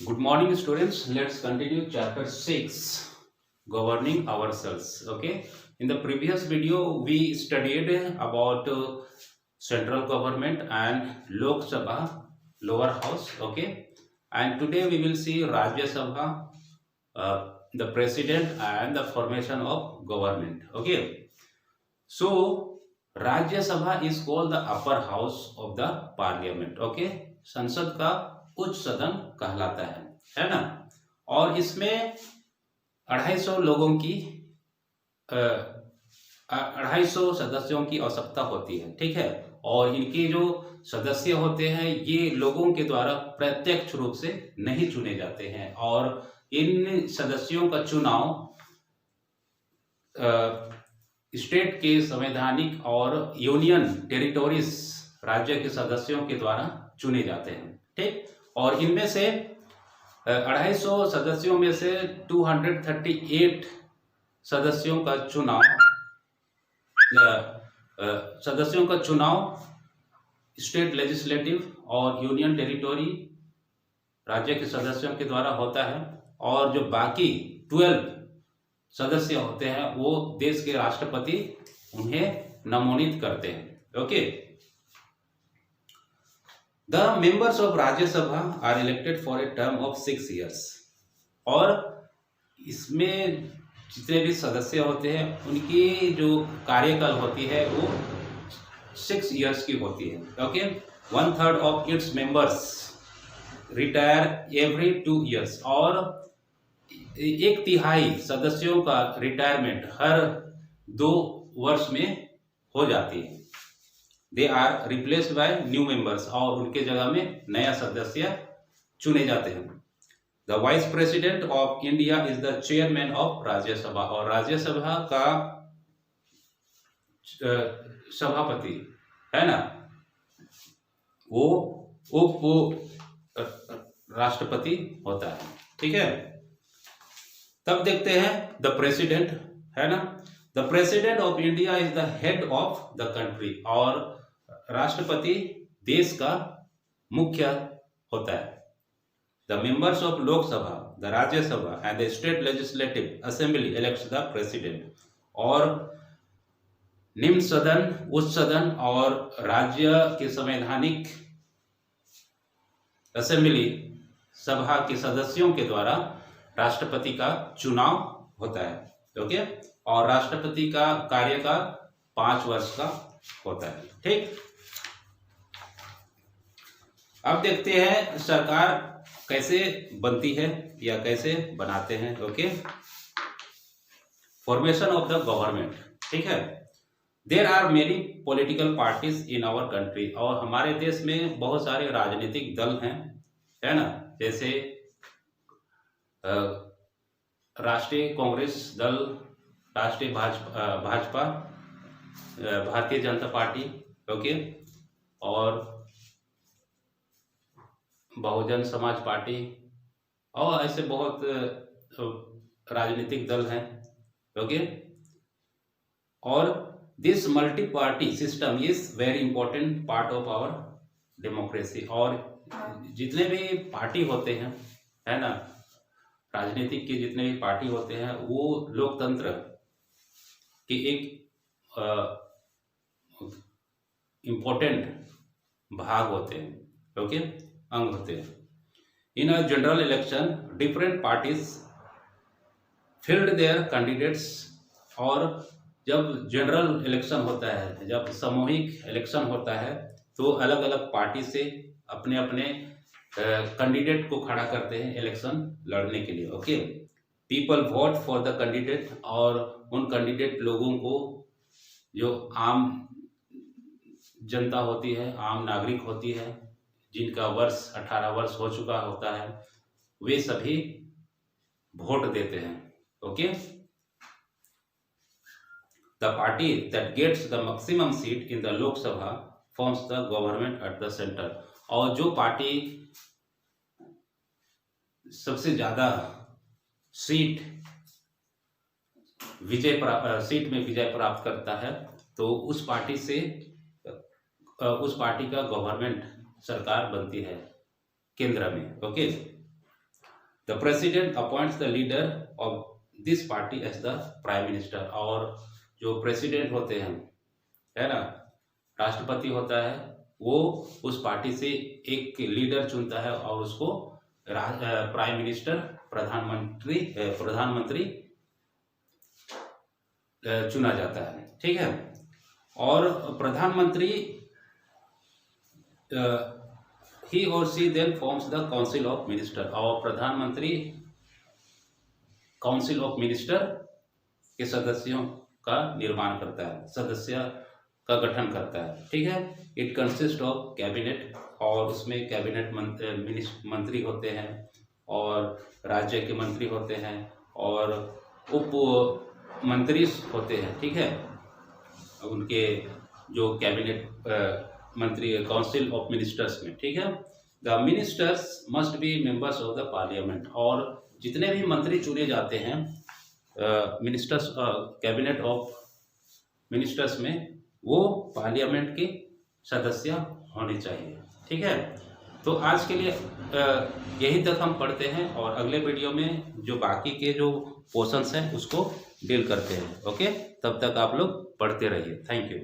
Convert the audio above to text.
Good morning, students. Let's continue chapter 6, governing ourselves. Okay. In the previous video, we studied about central government and Lok Sabha, lower house. Okay. And today we will see Rajya Sabha, the president, and the formation of government. Okay. So, Rajya Sabha is called the upper house of the parliament. Okay. संसद का उच्च सदन कहलाता है ना। और इसमें 250 लोगों की 250 सदस्यों की आवश्यकता होती है, ठीक है। और इनके जो सदस्य होते हैं ये लोगों के द्वारा प्रत्यक्ष रूप से नहीं चुने जाते हैं और इन सदस्यों का चुनाव स्टेट के संवैधानिक और यूनियन टेरिटोरीज राज्य के सदस्यों के द्वारा चुने जाते हैं, ठीक। और इनमें से 250 सदस्यों में से 238 सदस्यों का चुनाव स्टेट लेजिस्लेटिव और यूनियन टेरिटोरी राज्य के सदस्यों के द्वारा होता है। और जो बाकी 12 सदस्य होते हैं वो देश के राष्ट्रपति उन्हें नामांकित करते हैं। Okay. The members of Rajya Sabha are elected for a term of 6 years। और इसमें जितने भी सदस्य होते हैं उनकी जो कार्यकाल होती है वो 6 years की होती है। Okay. 1/3 of its members retire every 2 years। और 1/3 सदस्यों का रिटायरमेंट हर 2 वर्ष में हो जाती है। They are replaced by new members. और उनके जगह में नया सदस्य चुने जाते हैं। The vice president of India is the chairman of Rajya Sabha. और राज्यसभा का सभापति है ना वो उप राष्ट्रपति होता है, ठीक है। तब देखते हैं द प्रेसिडेंट है ना। The president of India is the head of the country. और राष्ट्रपति देश का मुख्य होता है। The members of Lok Sabha, the Rajya Sabha and the state legislative assembly elects the president. और निम्न सदन, उच्च सदन और राज्य के संवैधानिक असेंबली सभा के सदस्यों के द्वारा राष्ट्रपति का चुनाव होता है। ओके। और राष्ट्रपति का कार्यकाल 5 वर्ष का होता है, ठीक। अब देखते हैं सरकार कैसे बनती है या कैसे बनाते हैं। Okay. Formation of the government, ठीक है। There are many political parties in our country. और हमारे देश में बहुत सारे राजनीतिक दल हैं, है ना। जैसे राष्ट्रीय कांग्रेस दल, राष्ट्रीय भाजपा, भारतीय जनता पार्टी, ओके। और बहुजन समाज पार्टी और ऐसे बहुत राजनीतिक दल हैं, ओके। और this multi party system is very important part of our democracy. और जितने भी पार्टी होते हैं, है ना, राजनीतिक के जितने भी पार्टी होते हैं वो लोकतंत्र के एक इम्पोर्टेंट भाग होते हैं, ओके, अंग होते हैं। In a general election different parties field their candidates. और जब जनरल इलेक्शन होता है, जब सामूहिक इलेक्शन होता है तो अलग अलग पार्टी से अपने अपने कैंडिडेट को खड़ा करते हैं इलेक्शन लड़ने के लिए। Okay. People vote for the candidate. और उन कैंडिडेट लोगों को, जो आम जनता होती है, आम नागरिक होती है, जिनका वर्ष 18 वर्ष हो चुका होता है, वे सभी वोट देते हैं। Okay. The party that gets the maximum seat in the Lok Sabha forms the government at the centre. और जो पार्टी सबसे ज्यादा सीट में विजय प्राप्त करता है तो उस पार्टी का गवर्नमेंट सरकार बनती है केंद्र में। Okay. The president appoints the leader of this party as the prime minister, और जो प्रेसिडेंट होते हैं, है ना, राष्ट्रपति होता है, वो उस पार्टी से एक लीडर चुनता है और उसको प्राइम मिनिस्टर, प्रधानमंत्री चुना जाता है, ठीक है। और प्रधानमंत्री ही और she then forms the council of minister, और प्रधानमंत्री काउंसिल ऑफ मिनिस्टर के सदस्यों का निर्माण करता है, सदस्य का गठन करता है, ठीक है। इट कंसिस्ट ऑफ कैबिनेट, और उसमें कैबिनेट मंत्री होते हैं और राज्य के मंत्री होते हैं और उप मंत्री होते हैं, ठीक है, उनके जो कैबिनेट मंत्री काउंसिल ऑफ मिनिस्टर्स में, ठीक है। The ministers must be members of the parliament, और जितने भी मंत्री चुने जाते हैं मिनिस्टर्स कैबिनेट ऑफ मिनिस्टर्स में, वो पार्लियामेंट के सदस्य होने चाहिए, ठीक है। तो आज के लिए यही तक हम पढ़ते हैं, और अगले वीडियो में जो बाकी के जो पोर्शंस हैं उसको डील करते हैं। ओके, तब तक आप लोग पढ़ते रहिए। Thank you.